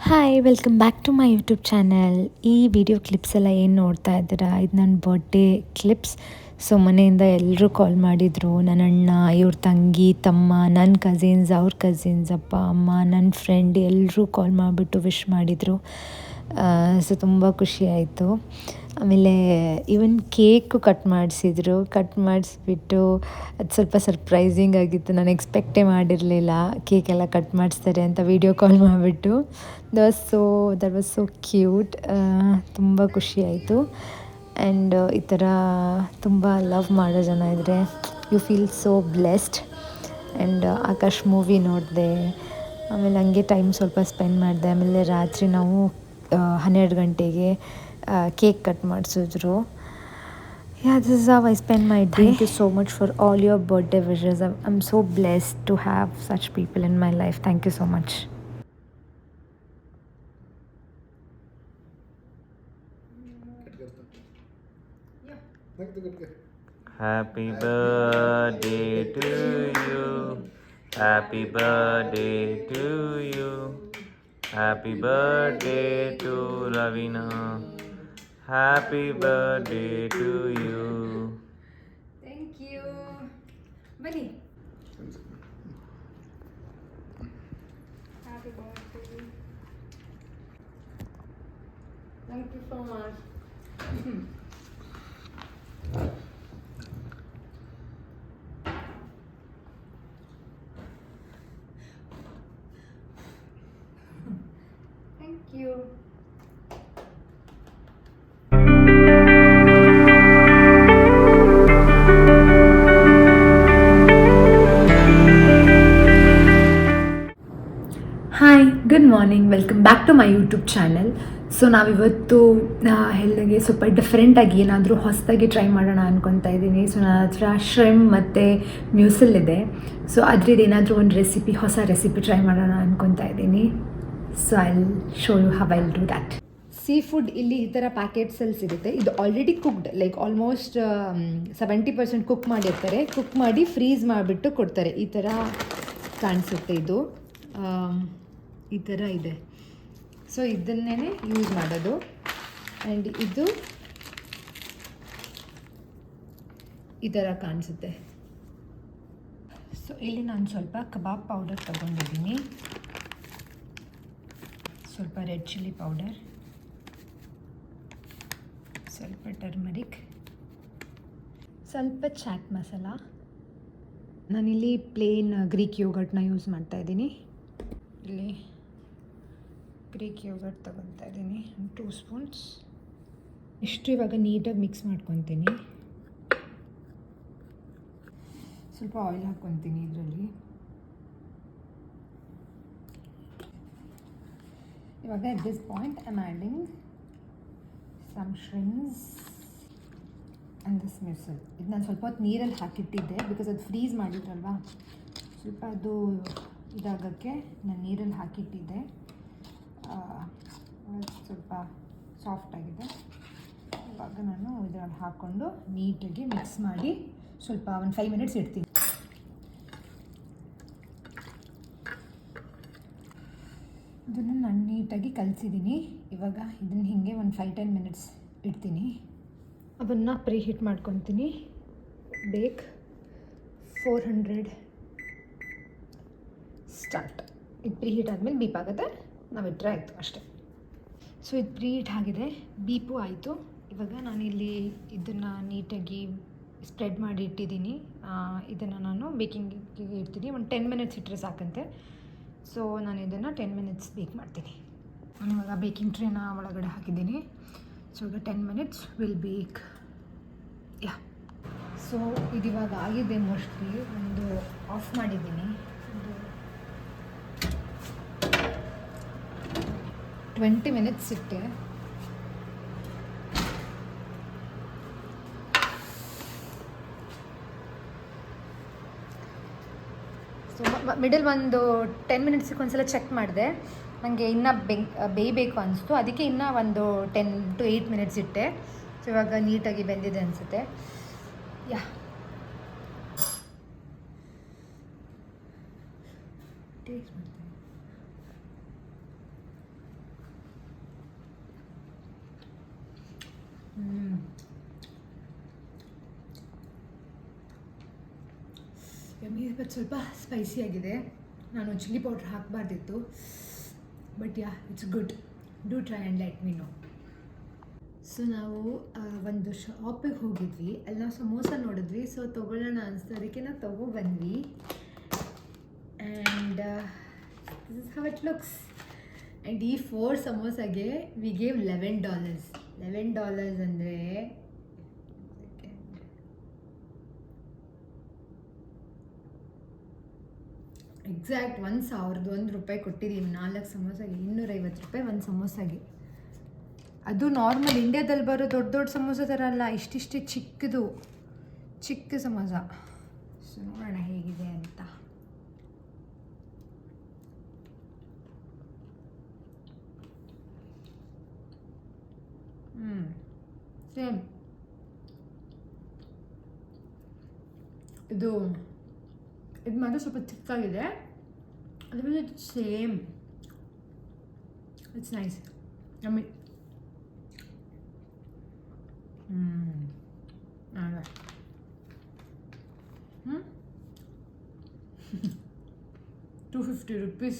Hi welcome back to my YouTube channel. ಈ video clips ಎಲ್ಲ ಏನು ನೋಡ್ತಾ ಇದ್ದೀರಾ, ಇದು ನನ್ನ ಬರ್ಡೇ ಕ್ಲಿಪ್ಸ್. ಸೊ ಮನೆಯಿಂದ ಎಲ್ಲರೂ ಕಾಲ್ ಮಾಡಿದರು, ನನ್ನ ಅಣ್ಣ, ಇವ್ರ ತಂಗಿ, ತಮ್ಮ, ನನ್ನ ಕಸಿನ್ಸ್, ಅವ್ರ ಕಸಿನ್ಸ್, ಅಪ್ಪ ಅಮ್ಮ, ನನ್ನ ಫ್ರೆಂಡ್ ಎಲ್ಲರೂ ಕಾಲ್ ಮಾಡಿಬಿಟ್ಟು ವಿಶ್ ಮಾಡಿದರು. ಸೊ ತುಂಬ ಖುಷಿ ಆಯಿತು. ಆಮೇಲೆ ಈವನ್ ಕೇಕು ಕಟ್ ಮಾಡಿಸ್ಬಿಟ್ಟು ಅದು ಸ್ವಲ್ಪ ಸರ್ಪ್ರೈಸಿಂಗ್ ಆಗಿತ್ತು. ನಾನು ಎಕ್ಸ್ಪೆಕ್ಟೇ ಮಾಡಿರಲಿಲ್ಲ ಕೇಕೆಲ್ಲ ಕಟ್ ಮಾಡಿಸ್ತಾರೆ ಅಂತ. ವೀಡಿಯೋ ಕಾಲ್ ಮಾಡಿಬಿಟ್ಟು ದಟ್ ವಾಸ್ ಸೋ ಕ್ಯೂಟ್. ತುಂಬ ಖುಷಿ ಆಯಿತು. ಆ್ಯಂಡ್ ಈ ಥರ ತುಂಬ ಲವ್ ಮಾಡೋ ಜನ ಇದ್ದರೆ you feel so blessed. And Aakash movie ನೋಡಿದೆ, ಆಮೇಲೆ ಹಂಗೆ ಟೈಮ್ ಸ್ವಲ್ಪ ಸ್ಪೆಂಡ್ ಮಾಡಿದೆ. ಆಮೇಲೆ ರಾತ್ರಿ ನಾವು 12 ಗಂಟೆಗೆ ಕೇಕ್ ಕಟ್ ಮಾಡಿಸಿದ್ರು. This is how I spend my day. Thank you so much for all your birthday wishes. I am so blessed to have such people in my life. Thank you so much. Happy birthday to you. Happy birthday to you. Happy birthday to Ravina. Happy birthday to you. Thank you. Bani. Happy birthday. Thank you so much. Thank you. Hi, good morning, welcome back to my YouTube channel. So ನಾವಿವತ್ತು ಹೇಳಿದಾಗೆ ಸ್ವಲ್ಪ ಡಿಫ್ರೆಂಟಾಗಿ ಏನಾದರೂ ಹೊಸದಾಗಿ try ಮಾಡೋಣ ಅಂದ್ಕೊತಾ ಇದ್ದೀನಿ. So ನನ್ನ ಹತ್ರ ಶ್ರಿಮ್ ಮತ್ತು ಮ್ಯೂಸಲ್ ಇದೆ. ಸೊ ಅದ್ರದ್ದು ಏನಾದರೂ ಒಂದು ಹೊಸ ರೆಸಿಪಿ ಟ್ರೈ ಮಾಡೋಣ ಅಂದ್ಕೊತಾ ಇದ್ದೀನಿ. So I will show you how I will do that. Seafood ಇಲ್ಲಿ ಈ ಥರ ಪ್ಯಾಕೆಟ್ಸಲ್ಲಿ ಸಿಗುತ್ತೆ. ಇದು already cooked, like almost 70% cook ಮಾಡಿರ್ತಾರೆ. ಕುಕ್ ಮಾಡಿ ಫ್ರೀಸ್ ಮಾಡಿಬಿಟ್ಟು ಕೊಡ್ತಾರೆ. ಈ ಥರ ಕಾಣಿಸುತ್ತೆ. ಇದು ಈ ಥರ ಇದೆ. ಸೊ ಇದನ್ನೇ ಯೂಸ್ ಮಾಡೋದು. ಆ್ಯಂಡ್ ಇದು ಈ ಥರ ಕಾಣಿಸುತ್ತೆ. ಸೊ ಇಲ್ಲಿ ನಾನು ಸ್ವಲ್ಪ ಕಬಾಬ್ ಪೌಡರ್ ತೊಗೊಂಡಿದ್ದೀನಿ, ಸ್ವಲ್ಪ ರೆಡ್ ಚಿಲ್ಲಿ ಪೌಡರ್, ಸ್ವಲ್ಪ ಟರ್ಮರಿಕ್, ಸ್ವಲ್ಪ ಚಾಟ್ ಮಸಾಲ. ನಾನಿಲ್ಲಿ ಪ್ಲೇನ್ ಗ್ರೀಕ್ ಯೋಗರ್ಟ್ನ ಯೂಸ್ ಮಾಡ್ತಾಯಿದ್ದೀನಿ. ಇಲ್ಲಿ ಗ್ರೀಕ್ ಯೋಗರ್ಟ್ ತೊಗೊತಾ ಇದ್ದೀನಿ 2 ಸ್ಪೂನ್ಸ್. ಇಷ್ಟು ಇವಾಗ ನೀಟಾಗಿ ಮಿಕ್ಸ್ ಮಾಡ್ಕೊತೀನಿ. ಸ್ವಲ್ಪ ಆಯಿಲ್ ಹಾಕ್ಕೊತೀನಿ ಇದರಲ್ಲಿ. ಇವಾಗ at this point I am adding some shrimps and this mussel. ಇದು ನಾನು ಸ್ವಲ್ಪ ಹೊತ್ತು ನೀರಲ್ಲಿ ಹಾಕಿಟ್ಟಿದ್ದೆ, ಬಿಕಾಸ್ ಅದು ಫ್ರೀಸ್ ಮಾಡಿದ್ರಲ್ವ. ಸ್ವಲ್ಪ ಅದು ಇದಾಗೋಕ್ಕೆ ನಾನು ನೀರಲ್ಲಿ ಹಾಕಿಟ್ಟಿದ್ದೆ. ಸ್ವಲ್ಪ ಸಾಫ್ಟಾಗಿದೆ. ಇವಾಗ ನಾನು ಇದರಲ್ಲಿ ಹಾಕ್ಕೊಂಡು ನೀಟಾಗಿ ಮಿಕ್ಸ್ ಮಾಡಿ ಸ್ವಲ್ಪ ಒಂದು 5 ಮಿನಿಟ್ಸ್ ಇಡ್ತೀನಿ. ಇದನ್ನು ನಾನು ನೀಟಾಗಿ ಕಲಿಸಿದ್ದೀನಿ. ಇವಾಗ ಇದನ್ನು ಹೀಗೆ ಒಂದು 5-10 ಮಿನಿಟ್ಸ್ ಇಡ್ತೀನಿ. ಅದನ್ನು ಪ್ರೀ ಹೀಟ್ ಮಾಡ್ಕೊತೀನಿ. ಬೇಕ್ 400 ಸ್ಟಾರ್ಟ್. ಇದು ಪ್ರೀ ಹೀಟ್ ಆದಮೇಲೆ ಬೀಪ್ ಆಗುತ್ತೆ, ನಾವು ಇಟ್ಟರೆ ಆಯಿತು ಅಷ್ಟೇ. ಸೊ ಇದು ಪ್ರೀ ಹೀಟ್ ಆಗಿದೆ, ಬೀಪು ಆಯಿತು. ಇವಾಗ ನಾನಿಲ್ಲಿ ಇದನ್ನು ನೀಟಾಗಿ ಸ್ಪ್ರೆಡ್ ಮಾಡಿ ಇಟ್ಟಿದ್ದೀನಿ. ಇದನ್ನು ನಾನು ಬೇಕಿಂಗಿಗೆ ಇಡ್ತೀನಿ. ಒಂದು 10 ಮಿನಿಟ್ಸ್ ಇಟ್ಟರೆ ಸಾಕಂತೆ. ಸೊ ನಾನು ಇದನ್ನು 10 ಮಿನಿಟ್ಸ್ ಬೇಕ್ ಮಾಡ್ತೀನಿ. ನಾನು ಇವಾಗ ಬೇಕಿಂಗ್ ಟ್ರೇನ ಒಳಗಡೆ ಹಾಕಿದ್ದೀನಿ. ಸೊ ಈಗ 10 ಮಿನಿಟ್ಸ್ ವಿಲ್ ಬೇಕ್. ಯಾ, ಸೊ ಇದಿವಾಗ ಆಗಿದೆ ಮೋಸ್ಟ್ಲಿ. ಒಂದು ಆಫ್ ಮಾಡಿದ್ದೀನಿ. 20 ಮಿನಿಟ್ಸ್ ಇಟ್ಟೆ. ಸೊ ಮಿಡಲ್ ಒಂದು 10 ಮಿನಿಟ್ಸಿಗೆ ಒಂದ್ಸಲ ಚೆಕ್ ಮಾಡಿದೆ. ನನಗೆ ಇನ್ನೂ ಬೇಯಬೇಕು ಅನಿಸ್ತು, ಅದಕ್ಕೆ ಇನ್ನೂ ಒಂದು 10 to 8 ಮಿನಿಟ್ಸ್ ಇಟ್ಟೆ. ಸೊ ಇವಾಗ ನೀಟಾಗಿ ಬೆಂದಿದೆ ಅನಿಸುತ್ತೆ. ಯಾ, ಟೇಸ್ಟ್ ಮಾಡ್ತೀನಿ. ಇವತ್ತು ಸ್ವಲ್ಪ ಸ್ಪೈಸಿ ಆಗಿದೆ. ನಾನು ಚಿಲ್ಲಿ ಪೌಡ್ರ್ ಹಾಕಬಾರ್ದಿತ್ತು, but yeah it's good. Do try and let me know. So ನಾವು ಒಂದು ಶಾಪಿಗೆ ಹೋಗಿದ್ವಿ, ಅಲ್ಲಿ ನಾವು ಸಮೋಸ ನೋಡಿದ್ವಿ. ಸೊ ತೊಗೊಳ್ಳೋಣ ಅನಿಸ್ತು, ಅದಕ್ಕೆ ನಾವು ತೊಗೊಬಂದ್ವಿ. And this is how it looks. And ಈ 4 ಸಮೋಸಾಗೆ ವಿ ಗೇವ್ $11. $11 ಅಂದರೆ ಎಕ್ಸಾಕ್ಟ್ $1,001 ಕೊಟ್ಟಿದ್ದೀವಿ 4 ಸಮೋಸಾಗೆ. $250 ಒಂದು ಸಮೋಸಾಗೆ. ಅದು ನಾರ್ಮಲ್ ಇಂಡಿಯಾದಲ್ಲಿ ಬರೋ ದೊಡ್ಡ ದೊಡ್ಡ ಸಮೋಸ ಥರ ಅಲ್ಲ, ಇಷ್ಟಿಷ್ಟೇ ಚಿಕ್ಕ ಸಮೋಸ. ಸೊ ನೋಡೋಣ ಹೇಗಿದೆ ಅಂತ. ಸೇಮ್ ಇದು ಮಾತ್ರ ಸ್ವಲ್ಪ ಚಿಕ್ಕಾಗಿದೆ, ಅದು ಬಿಟ್ಟು ಸೇಮ್. It's nice. ಯಮ್ಮಿ. $250.